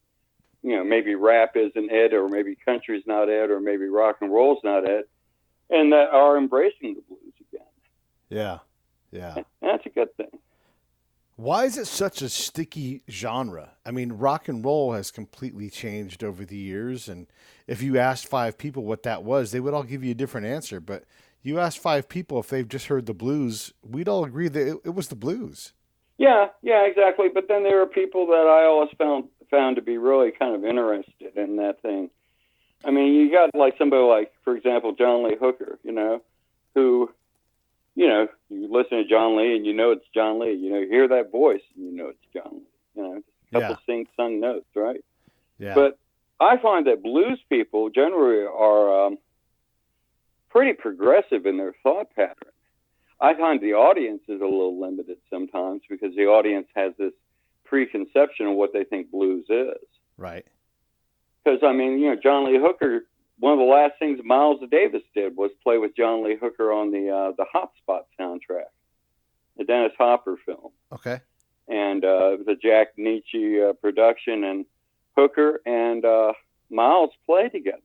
L: maybe rap isn't it, or maybe country's not it, or maybe rock and roll's not it, and that are embracing the blues again.
A: Yeah. Yeah.
L: And that's a good thing.
A: Why is it such a sticky genre? I mean, rock and roll has completely changed over the years, and if you asked 5 people what that was, they would all give you a different answer. But you ask 5 people if they've just heard the blues, we'd all agree that it was the blues.
L: Yeah, exactly. But then there are people that I always found to be really kind of interested in that thing. I mean, you got like somebody like, for example, John Lee Hooker, who, you listen to John Lee and it's John Lee. You hear that voice and it's John Lee. A couple sung notes, right?
A: Yeah.
L: But I find that blues people generally are pretty progressive in their thought pattern. I find the audience is a little limited sometimes because the audience has this preconception of what they think blues is.
A: Right.
L: Because, John Lee Hooker, one of the last things Miles Davis did was play with John Lee Hooker on the Hot Spot soundtrack, the Dennis Hopper film.
A: Okay.
L: And it was a Jack Nietzsche production, and Hooker and Miles played together.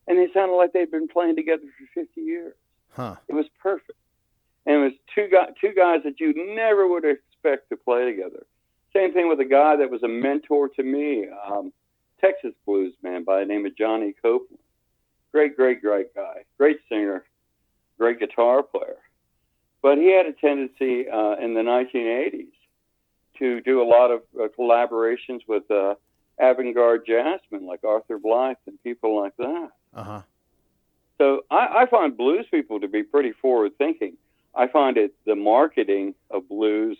L: And they sounded like they'd been playing together for 50 years.
A: Huh.
L: It was perfect. And it was two guys that you never would expect to play together. Same thing with a guy that was a mentor to me, Texas blues man by the name of Johnny Copeland. Great guy. Great singer. Great guitar player. But he had a tendency in the 1980s to do a lot of collaborations with avant-garde jazzmen like Arthur Blythe and people like that.
A: Uh-huh.
L: So I find blues people to be pretty forward-thinking. I find it the marketing of blues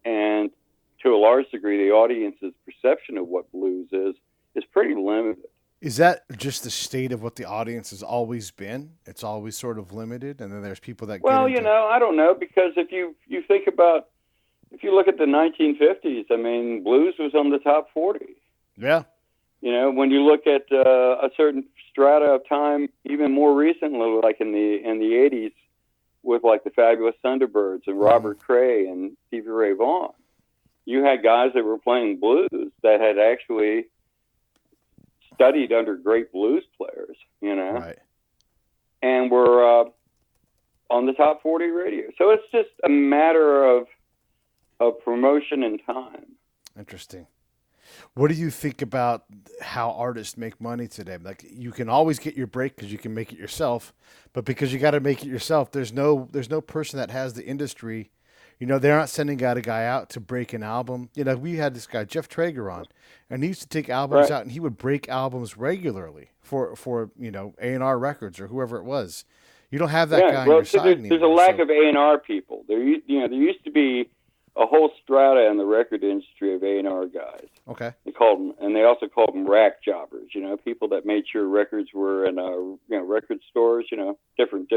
L: and to a large degree the audience's perception of what blues is pretty limited.
A: Is that just the state of what the audience has always been? It's always sort of limited, and then there's people that
L: Well,
A: get into...
L: I don't know, because if you think about, if you look at the 1950s, blues was on the top 40.
A: Yeah.
L: When you look at a certain strata of time, even more recently, like in the 80s, with like the Fabulous Thunderbirds and Robert Cray and Stevie Ray Vaughan, you had guys that were playing blues that had actually studied under great blues players,
A: Right.
L: and were on the top 40 radio. So it's just a matter of promotion and time.
A: Interesting. What do you think about how artists make money today? Like, you can always get your break because you can make it yourself, but because you got to make it yourself, there's no person that has the industry. They're not sending a guy out to break an album. We had this guy, Jeff Traeger, on, and he used to take albums out, and he would break albums regularly for A&R Records or whoever it was. You don't have that guy on your side anymore.
L: There's a lack of A&R people. There used to be a whole strata in the record industry of A&R guys.
A: Okay.
L: They also called them rack jobbers. People that made sure records were in record stores. Different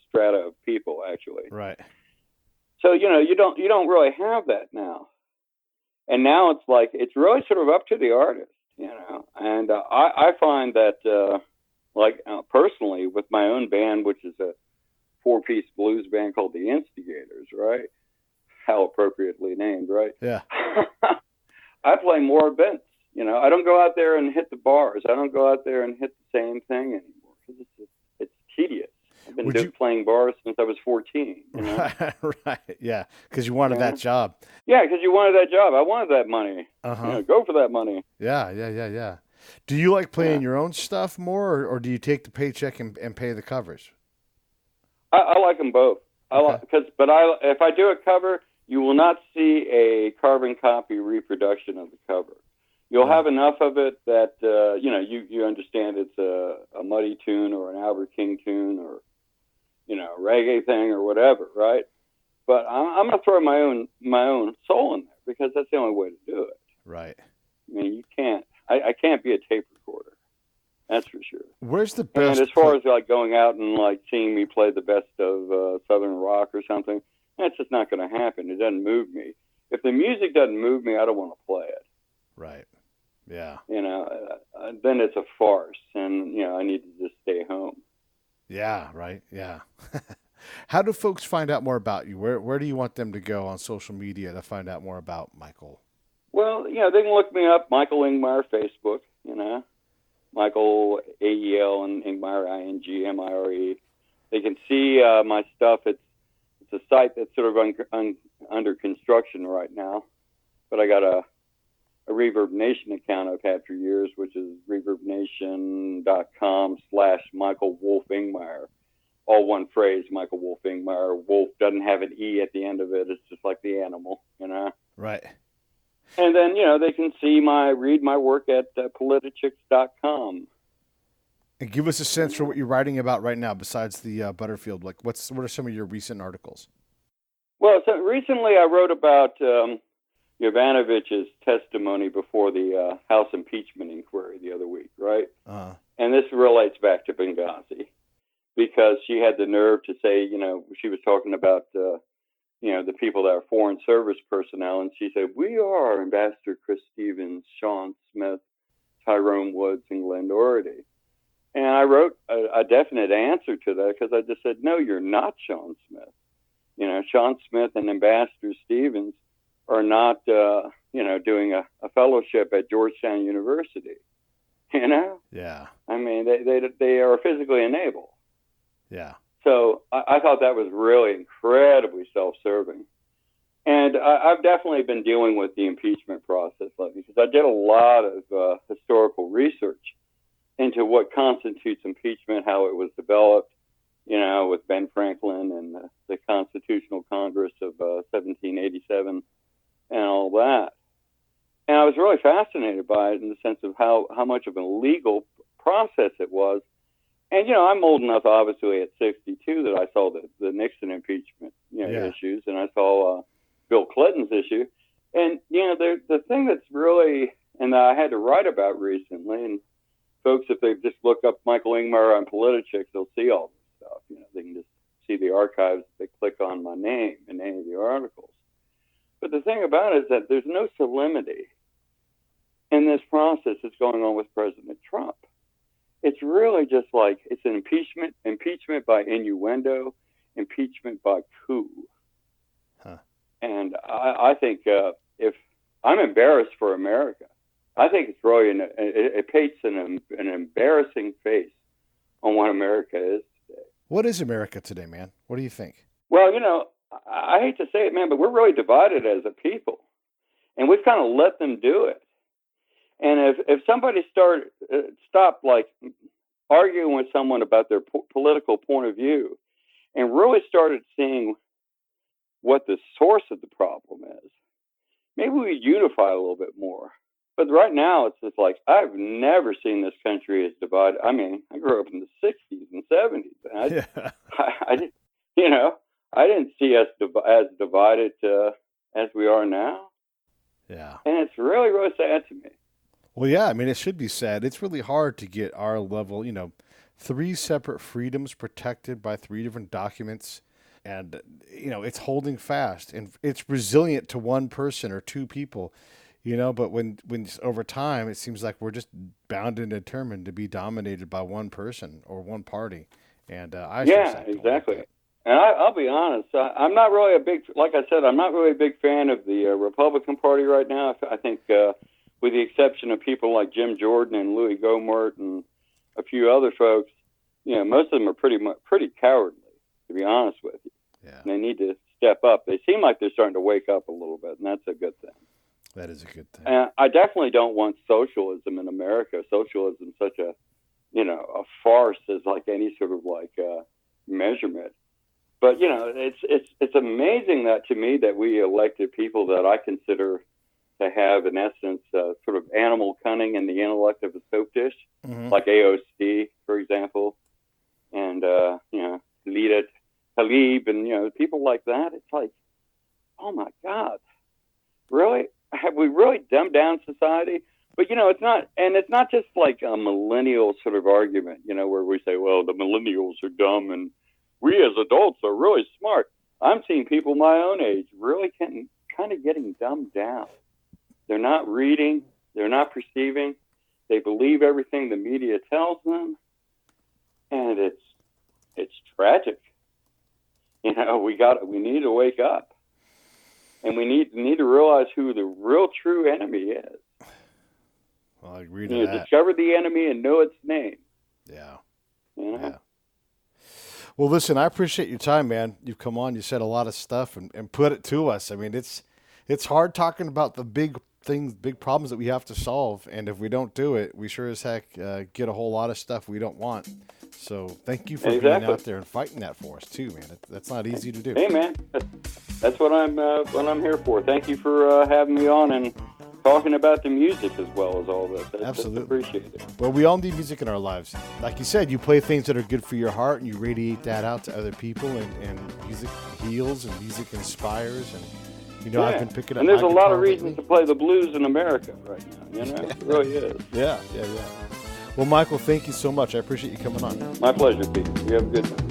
L: strata of people actually.
A: Right.
L: So you don't really have that now, and now it's like it's really sort of up to the artist. And I find that personally with my own band, which is a 4-piece blues band called the Instigators, right? How appropriately named, right?
A: Yeah.
L: I play more events. I don't go out there and hit the bars. I don't go out there and hit the same thing anymore because it's tedious. I've been playing bars since I was 14.
A: Right. Yeah. Because you wanted that job.
L: Yeah, because you wanted that job. I wanted that money.
A: Uh-huh.
L: Go for that money.
A: Yeah. Do you like playing your own stuff more, or do you take the paycheck and pay the covers?
L: I like them both. If I do a cover, you will not see a carbon copy reproduction of the cover. You'll have enough of it that you understand it's a Muddy tune or an Albert King tune or a reggae thing or whatever, right? But I'm going to throw my own soul in there because that's the only way to do it.
A: Right.
L: You can't. I can't be a tape recorder. That's for sure.
A: Where's the best?
L: And as far as like going out and like seeing me play the best of Southern rock or something, that's just not going to happen. It doesn't move me. If the music doesn't move me, I don't want to play it.
A: Right. Yeah.
L: Then it's a farce, and I need to just stay home.
A: Yeah. Right. Yeah. How do folks find out more about you? Where do you want them to go on social media to find out more about Michael?
L: Well, they can look me up, Michael Ingmar, Facebook. you know, Michael, A-E-L, and Ingmire, I-N-G-M-I-R-E. They can see my stuff. It's a site that's sort of under construction right now, but I got a Reverb Nation account I've had for years, which is reverbnation.com/Michael Wolf Ingmire. All one phrase, Michael Wolf Ingmire. Wolf doesn't have an E at the end of it. It's just like the animal, you know?
A: Right.
L: And then, you know, they can read my work at politichicks.com.
A: And give us a sense for what you're writing about right now, besides the Butterfield. Like, what are some of your recent articles?
L: Well, so recently I wrote about Yovanovitch's testimony before the House impeachment inquiry the other week, right?
A: Uh-huh.
L: And this relates back to Benghazi, because she had the nerve to say, you know, she was talking about, you know, the people that are foreign service personnel, and she said, we are Ambassador Chris Stevens, Sean Smith, Tyrone Woods, and Glen Doherty. And I wrote a definite answer to that, because I just said, no, you're not Sean Smith. You know, Sean Smith and Ambassador Stevens are not, you know, doing a fellowship at Georgetown University. You know?
A: Yeah.
L: I mean, they are physically enabled.
A: Yeah.
L: So I thought that was really incredibly self-serving. And I've definitely been dealing with the impeachment process lately, because I did a lot of historical research into what constitutes impeachment, how it was developed, you know, with Ben Franklin and the Constitutional Congress of 1787 and all that. And I was really fascinated by it in the sense of how much of a legal process it was. And, you know, I'm old enough, obviously, at 62 that I saw the Nixon impeachment, you know, issues, and I saw Bill Clinton's issue. And, you know, the thing that's really, and that I had to write about recently, and folks, if they just look up Michael Ingmire on Politichicks, they'll see all this stuff. You know, they can just see the archives. They click on my name in any of the articles. But the thing about it is that there's no solemnity in this process that's going on with President Trump. It's really just like it's an impeachment by innuendo, impeachment by coup.
A: Huh.
L: And I think if I'm embarrassed for America, I think it's really it paints an embarrassing face on what America is today.
A: What is America today, man? What do you think?
L: Well, you know, I hate to say it, man, but we're really divided as a people, and we've kind of let them do it. And if somebody stopped like arguing with someone about their political point of view, and really started seeing what the source of the problem is, maybe we unify a little bit more. But right now, it's just like, I've never seen this country as divided. I mean, I grew up in the 60s and 70s. And you know, I didn't see us as divided as we are now.
A: Yeah.
L: And it's really, really sad to me.
A: Well, yeah, I mean, it should be sad. It's really hard to get our level, you know, 3 separate freedoms protected by 3 different documents. And, you know, it's holding fast. And it's resilient to one person or 2 people, you know. But when over time, it seems like we're just bound and determined to be dominated by one person or one party. And
L: exactly. Like, and I'll be honest, I'm not really like I said, I'm not really a big fan of the Republican Party right now. I think with the exception of people like Jim Jordan and Louis Gohmert and a few other folks, you know, most of them are pretty cowardly, to be honest with you.
A: Yeah. And
L: they need to step up. They seem like they're starting to wake up a little bit, and that's a good thing.
A: That is a good thing.
L: And I definitely don't want socialism in America. Socialism is such a, you know, a farce as like any sort of like measurement. But, you know, it's amazing that to me that we elected people that I consider to have, in essence, sort of animal cunning and the intellect of a soap dish, like AOC, for example, and, you know, Talib, and, you know, people like that. It's like, oh, my God, really? Have we really dumbed down society? But, you know, it's not just like a millennial sort of argument, you know, where we say, well, the millennials are dumb and we as adults are really smart. I'm seeing people my own age really kind of getting dumbed down. They're not reading. They're not perceiving. They believe everything the media tells them. And it's tragic. You know, we need to wake up. And we need to realize who the real true enemy is.
A: Well, I agree to
L: You
A: that.
L: discover the enemy and know its name.
A: Yeah.
L: You know?
A: Yeah. Well, listen, I appreciate your time, man. You've come on, you said a lot of stuff and put it to us. I mean, it's hard talking about the big things, big problems that we have to solve. And if we don't do it, we sure as heck get a whole lot of stuff we don't want. So thank you for being out there and fighting that for us too, man. That's not easy to do.
L: Hey, man, that's what I'm here for. Thank you for having me on and talking about the music as well as all this.
A: Absolutely.
L: Appreciate it.
A: Well, we all need music in our lives. Like you said, you play things that are good for your heart and you radiate that out to other people, and music heals and music inspires. And, you know, I've been picking up.
L: And there's
A: my
L: a lot of
A: guitar
L: reasons
A: lately.
L: to play the blues in America right now. You know, it really is.
A: Yeah. Well, Michael, thank you so much. I appreciate you coming on.
L: My pleasure, Pete. You have a good night.